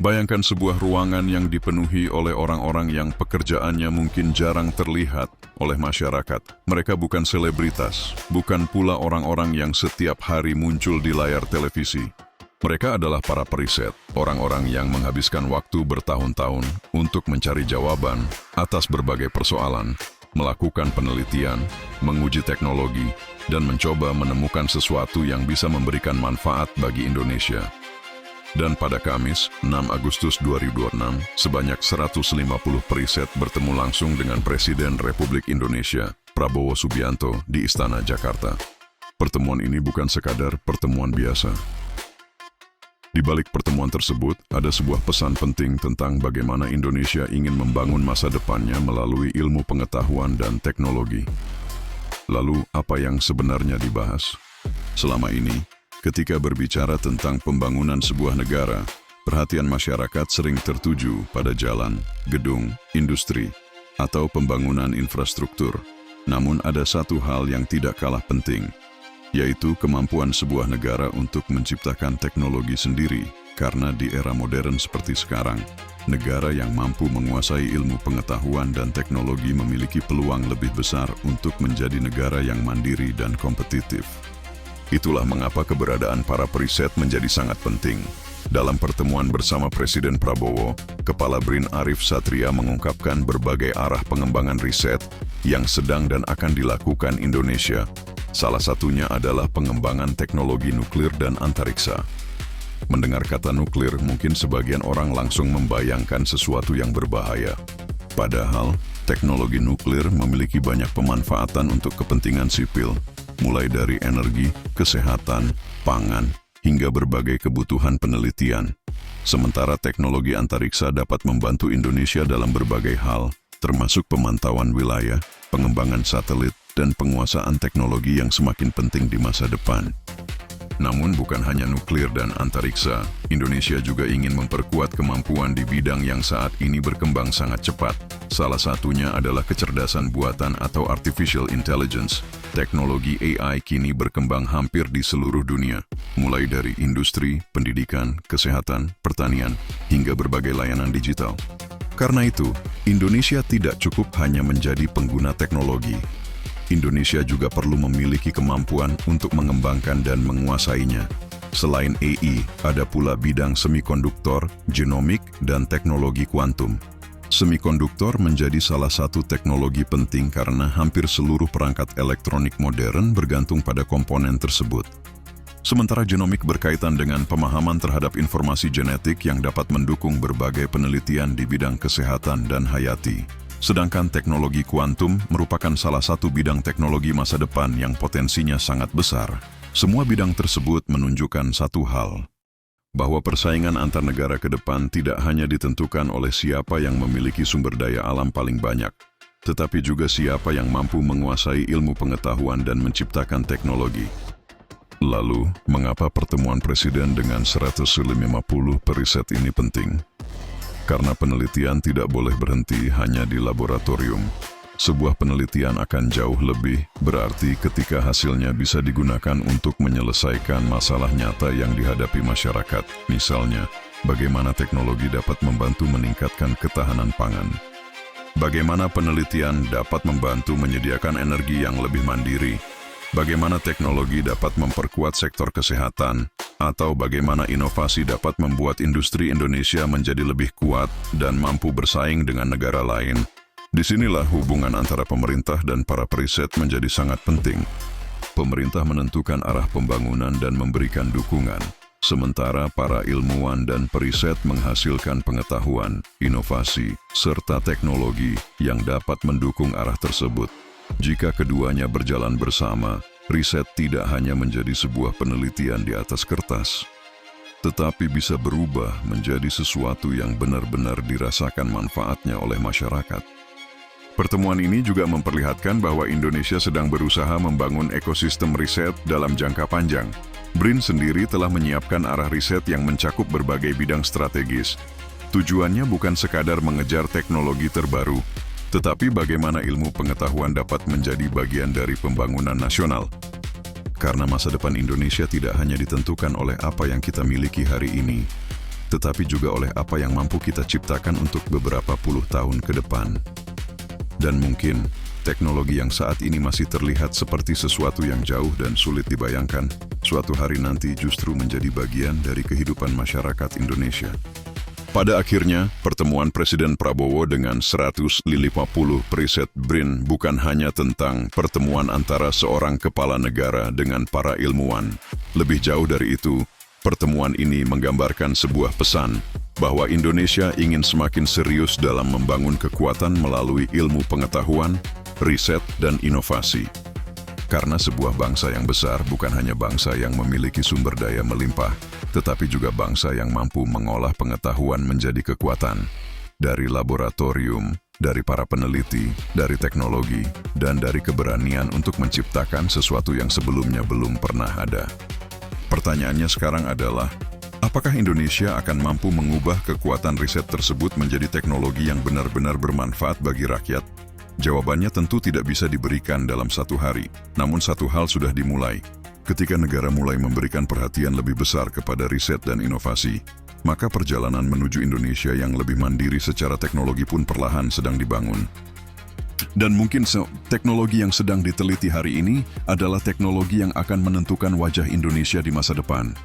Bayangkan sebuah ruangan yang dipenuhi oleh orang-orang yang pekerjaannya mungkin jarang terlihat oleh masyarakat. Mereka bukan selebritas, bukan pula orang-orang yang setiap hari muncul di layar televisi. Mereka adalah para periset, orang-orang yang menghabiskan waktu bertahun-tahun untuk mencari jawaban atas berbagai persoalan, melakukan penelitian, menguji teknologi, dan mencoba menemukan sesuatu yang bisa memberikan manfaat bagi Indonesia. Dan pada Kamis, 6 Agustus 2026, sebanyak 150 periset bertemu langsung dengan Presiden Republik Indonesia, Prabowo Subianto, di Istana Jakarta. Pertemuan ini bukan sekadar pertemuan biasa. Di balik pertemuan tersebut, ada sebuah pesan penting tentang bagaimana Indonesia ingin membangun masa depannya melalui ilmu pengetahuan dan teknologi. Lalu, apa yang sebenarnya dibahas? Selama ini, ketika berbicara tentang pembangunan sebuah negara, perhatian masyarakat sering tertuju pada jalan, gedung, industri, atau pembangunan infrastruktur. Namun ada satu hal yang tidak kalah penting, yaitu kemampuan sebuah negara untuk menciptakan teknologi sendiri. Karena di era modern seperti sekarang, negara yang mampu menguasai ilmu pengetahuan dan teknologi memiliki peluang lebih besar untuk menjadi negara yang mandiri dan kompetitif. Itulah mengapa keberadaan para periset menjadi sangat penting. Dalam pertemuan bersama Presiden Prabowo, Kepala BRIN Arief Satria mengungkapkan berbagai arah pengembangan riset yang sedang dan akan dilakukan Indonesia. Salah satunya adalah pengembangan teknologi nuklir dan antariksa. Mendengar kata nuklir, mungkin sebagian orang langsung membayangkan sesuatu yang berbahaya. Padahal, teknologi nuklir memiliki banyak pemanfaatan untuk kepentingan sipil, mulai dari energi, kesehatan, pangan, hingga berbagai kebutuhan penelitian. Sementara teknologi antariksa dapat membantu Indonesia dalam berbagai hal, termasuk pemantauan wilayah, pengembangan satelit, dan penguasaan teknologi yang semakin penting di masa depan. Namun bukan hanya nuklir dan antariksa, Indonesia juga ingin memperkuat kemampuan di bidang yang saat ini berkembang sangat cepat. Salah satunya adalah kecerdasan buatan atau artificial intelligence. Teknologi AI kini berkembang hampir di seluruh dunia, mulai dari industri, pendidikan, kesehatan, pertanian, hingga berbagai layanan digital. Karena itu, Indonesia tidak cukup hanya menjadi pengguna teknologi. Indonesia juga perlu memiliki kemampuan untuk mengembangkan dan menguasainya. Selain AI, ada pula bidang semikonduktor, genomik, dan teknologi kuantum. Semikonduktor menjadi salah satu teknologi penting karena hampir seluruh perangkat elektronik modern bergantung pada komponen tersebut. Sementara genomik berkaitan dengan pemahaman terhadap informasi genetik yang dapat mendukung berbagai penelitian di bidang kesehatan dan hayati. Sedangkan teknologi kuantum merupakan salah satu bidang teknologi masa depan yang potensinya sangat besar. Semua bidang tersebut menunjukkan satu hal, bahwa persaingan antar negara ke depan tidak hanya ditentukan oleh siapa yang memiliki sumber daya alam paling banyak, tetapi juga siapa yang mampu menguasai ilmu pengetahuan dan menciptakan teknologi. Lalu, mengapa pertemuan Presiden dengan 150 periset ini penting? Karena penelitian tidak boleh berhenti hanya di laboratorium. Sebuah penelitian akan jauh lebih berarti ketika hasilnya bisa digunakan untuk menyelesaikan masalah nyata yang dihadapi masyarakat. Misalnya, bagaimana teknologi dapat membantu meningkatkan ketahanan pangan. Bagaimana penelitian dapat membantu menyediakan energi yang lebih mandiri. Bagaimana teknologi dapat memperkuat sektor kesehatan, atau bagaimana inovasi dapat membuat industri Indonesia menjadi lebih kuat dan mampu bersaing dengan negara lain. Disinilah hubungan antara pemerintah dan para periset menjadi sangat penting. Pemerintah menentukan arah pembangunan dan memberikan dukungan, sementara para ilmuwan dan periset menghasilkan pengetahuan, inovasi, serta teknologi yang dapat mendukung arah tersebut. Jika keduanya berjalan bersama, riset tidak hanya menjadi sebuah penelitian di atas kertas, tetapi bisa berubah menjadi sesuatu yang benar-benar dirasakan manfaatnya oleh masyarakat. Pertemuan ini juga memperlihatkan bahwa Indonesia sedang berusaha membangun ekosistem riset dalam jangka panjang. BRIN sendiri telah menyiapkan arah riset yang mencakup berbagai bidang strategis. Tujuannya bukan sekadar mengejar teknologi terbaru, tetapi bagaimana ilmu pengetahuan dapat menjadi bagian dari pembangunan nasional. Karena masa depan Indonesia tidak hanya ditentukan oleh apa yang kita miliki hari ini, tetapi juga oleh apa yang mampu kita ciptakan untuk beberapa puluh tahun ke depan. Dan mungkin, teknologi yang saat ini masih terlihat seperti sesuatu yang jauh dan sulit dibayangkan, suatu hari nanti justru menjadi bagian dari kehidupan masyarakat Indonesia. Pada akhirnya, pertemuan Presiden Prabowo dengan 150 periset BRIN bukan hanya tentang pertemuan antara seorang kepala negara dengan para ilmuwan. Lebih jauh dari itu, pertemuan ini menggambarkan sebuah pesan bahwa Indonesia ingin semakin serius dalam membangun kekuatan melalui ilmu pengetahuan, riset, dan inovasi. Karena sebuah bangsa yang besar bukan hanya bangsa yang memiliki sumber daya melimpah, tetapi juga bangsa yang mampu mengolah pengetahuan menjadi kekuatan. Dari laboratorium, dari para peneliti, dari teknologi, dan dari keberanian untuk menciptakan sesuatu yang sebelumnya belum pernah ada. Pertanyaannya sekarang adalah, apakah Indonesia akan mampu mengubah kekuatan riset tersebut menjadi teknologi yang benar-benar bermanfaat bagi rakyat? Jawabannya tentu tidak bisa diberikan dalam satu hari, namun satu hal sudah dimulai. Ketika negara mulai memberikan perhatian lebih besar kepada riset dan inovasi, maka perjalanan menuju Indonesia yang lebih mandiri secara teknologi pun perlahan sedang dibangun. Dan mungkin teknologi yang sedang diteliti hari ini adalah teknologi yang akan menentukan wajah Indonesia di masa depan.